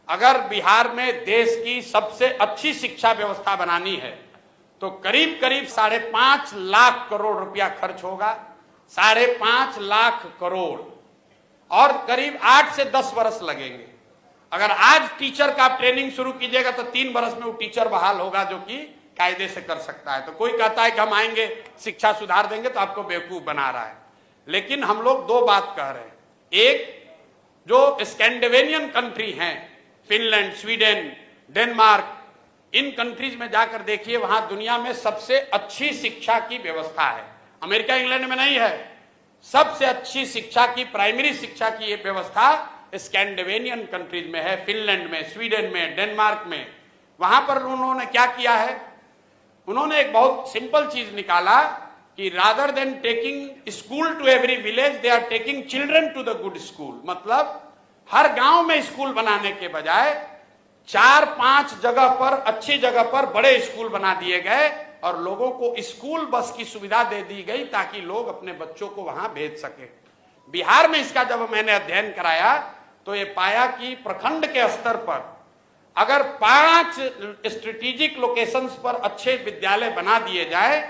अगर बिहार में देश की सबसे अच्छी शिक्षा व्यवस्था बनानी है तो करीब करीब 5.5 लाख करोड़ रुपया खर्च होगा। 5.5 लाख करोड़ और करीब 8 से 10 वर्ष लगेंगे। अगर आज टीचर का ट्रेनिंग शुरू कीजिएगा तो 3 वर्ष में वो टीचर बहाल होगा जो कि कायदे से कर सकता है। तो कोई कहता है कि हम आएंगे शिक्षा सुधार देंगे तो आपको बेवकूफ बना रहा है। लेकिन हम लोग दो बात कह रहे हैं। एक, जो स्कैंडिनेवियन कंट्री हैं, फिनलैंड, स्वीडन, डेनमार्क, इन कंट्रीज में जाकर देखिए, वहां दुनिया में सबसे अच्छी शिक्षा की व्यवस्था है। अमेरिका इंग्लैंड में नहीं है। सबसे अच्छी शिक्षा की, प्राइमरी शिक्षा की ये व्यवस्था स्कैंडिनेवियन कंट्रीज में है, फिनलैंड में, स्वीडन में, डेनमार्क में। वहां पर उन्होंने क्या किया है, उन्होंने एक बहुत सिंपल चीज निकाला कि rather than taking school to every village, they are taking children to the good school. मतलब हर गांव में स्कूल बनाने के बजाय 4-5 जगह पर, अच्छी जगह पर बड़े स्कूल बना दिए गए और लोगों को स्कूल बस की सुविधा दे दी गई ताकि लोग अपने बच्चों को वहां भेज सके। बिहार में इसका जब मैंने अध्ययन कराया तो ये पाया कि प्रखंड के स्तर पर अगर 5 स्ट्रेटेजिक लोकेशंस पर अच्छे विद्यालय बना दिए जाए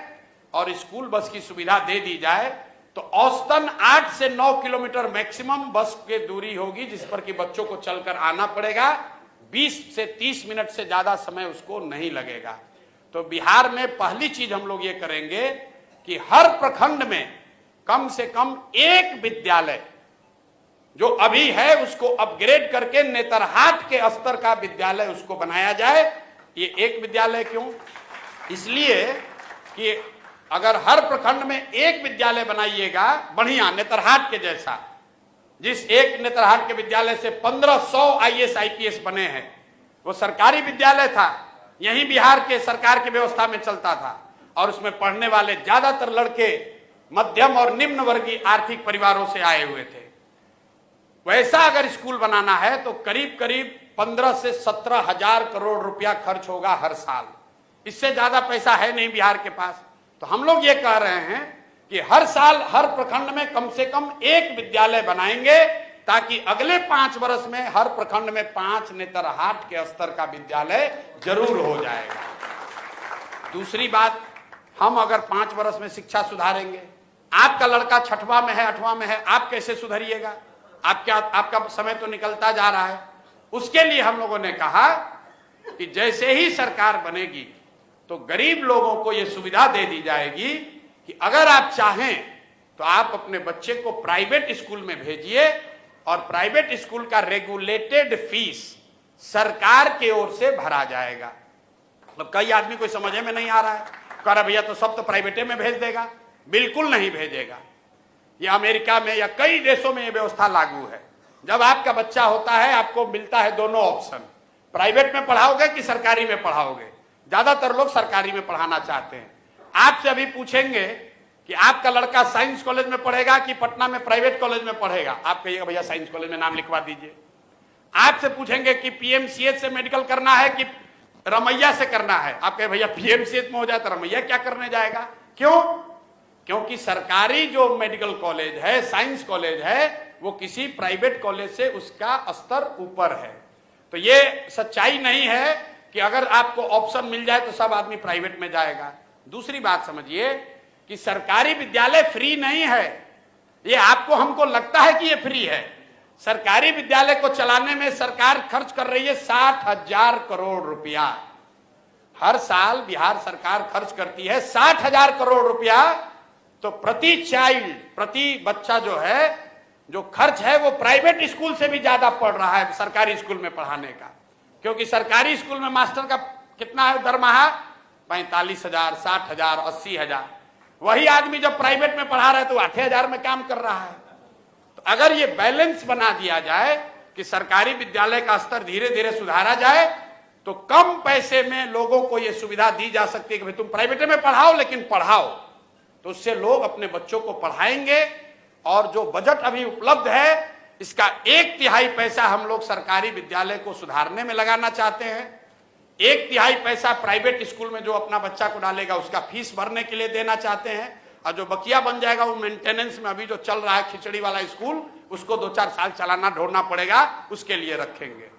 और स्कूल बस की सुविधा दे दी जाए तो औसतन 8 से 9 किलोमीटर मैक्सिमम बस की दूरी होगी जिस पर कि बच्चों को चलकर आना पड़ेगा। 20 से 30 मिनट से ज्यादा समय उसको नहीं लगेगा। तो बिहार में पहली चीज हम लोग ये करेंगे कि हर प्रखंड में कम से कम एक विद्यालय जो अभी है उसको अपग्रेड करके नेतरहाट के स्तर का विद्यालय उसको बनाया जाए। ये एक विद्यालय क्यों? इसलिए कि अगर हर प्रखंड में एक विद्यालय बनाइएगा बढ़िया नेतरहाट के जैसा, जिस एक नेतरहाट के विद्यालय से 1500 IAS IPS बने हैं, वो सरकारी विद्यालय था, यही बिहार के सरकार की व्यवस्था में चलता था और उसमें पढ़ने वाले ज्यादातर लड़के मध्यम और निम्न वर्गीय आर्थिक परिवारों से आए हुए थे। वैसा अगर स्कूल बनाना है तो करीब करीब 15 से 17 हजार करोड़ रुपया खर्च होगा हर साल। इससे ज्यादा पैसा है नहीं बिहार के पास। तो हम लोग ये कह रहे हैं कि हर साल हर प्रखंड में कम से कम एक विद्यालय बनाएंगे ताकि अगले 5 वर्ष में हर प्रखंड में 5 नेतरहाट के स्तर का विद्यालय जरूर हो जाएगा। दूसरी बात, हम अगर 5 वर्ष में शिक्षा सुधारेंगे, आपका लड़का 6वां में है, 8वां में है, आप कैसे सुधरिएगा? आपका समय तो निकलता जा रहा है। उसके लिए हम लोगों ने कहा कि जैसे ही सरकार बनेगी तो गरीब लोगों को यह सुविधा दे दी जाएगी कि अगर आप चाहें तो आप अपने बच्चे को प्राइवेट स्कूल में भेजिए और प्राइवेट स्कूल का रेगुलेटेड फीस सरकार की ओर से भरा जाएगा। मतलब कई आदमी को समझ में नहीं आ रहा है, कह रहा भैया तो सब तो प्राइवेटे में भेज देगा। बिल्कुल नहीं भेजेगा। ये अमेरिका में या कई देशों में ये व्यवस्था लागू है। जब आपका बच्चा होता है आपको मिलता है दोनों ऑप्शन, प्राइवेट में पढ़ाओगे कि सरकारी में पढ़ाओगे। ज्यादातर लोग सरकारी में पढ़ाना चाहते हैं। आपसे अभी पूछेंगे कि आपका लड़का साइंस कॉलेज में पढ़ेगा कि पटना में प्राइवेट कॉलेज में पढ़ेगा, आप कहिएगा भैया साइंस कॉलेज में नाम लिखवा दीजिए। आपसे पूछेंगे कि PMCH से मेडिकल करना है कि रमैया से करना है, आप कहे भैया PMCH में हो जाए तो रमैया क्या करने जाएगा। क्यों? क्योंकि सरकारी जो मेडिकल कॉलेज है, साइंस कॉलेज है, वो किसी प्राइवेट कॉलेज से उसका स्तर ऊपर है। तो ये सच्चाई नहीं है कि अगर आपको ऑप्शन मिल जाए तो सब आदमी प्राइवेट में जाएगा। दूसरी बात समझिए कि सरकारी विद्यालय फ्री नहीं है। ये आपको हमको लगता है कि ये फ्री है। सरकारी विद्यालय को चलाने में सरकार खर्च कर रही है 60,000 करोड़ रुपया। हर साल बिहार सरकार खर्च करती है 60,000 करोड़ रुपया। तो प्रति चाइल्ड, प्रति बच्चा जो है, जो खर्च है वो प्राइवेट स्कूल से भी ज्यादा पड़ रहा है सरकारी स्कूल में पढ़ाने का। क्योंकि सरकारी स्कूल में मास्टर का कितना है दरमाहा? 45,000, 60,000, 80,000। वही आदमी जब प्राइवेट में पढ़ा रहा है तो 8,000 में काम कर रहा है। तो अगर ये बैलेंस बना दिया जाए कि सरकारी विद्यालय का स्तर धीरे धीरे सुधारा जाए तो कम पैसे में लोगों को यह सुविधा दी जा सकती है कि भाई तुम प्राइवेट में पढ़ाओ लेकिन पढ़ाओ। तो उससे लोग अपने बच्चों को पढ़ाएंगे। और जो बजट अभी उपलब्ध है इसका 1/3 पैसा हम लोग सरकारी विद्यालय को सुधारने में लगाना चाहते हैं। 1/3 पैसा प्राइवेट स्कूल में जो अपना बच्चा को डालेगा उसका फीस भरने के लिए देना चाहते हैं। और जो बकिया बन जाएगा वो मेंटेनेंस में, अभी जो चल रहा है खिचड़ी वाला स्कूल, उसको 2-4 साल चलाना ढोना पड़ेगा, उसके लिए रखेंगे।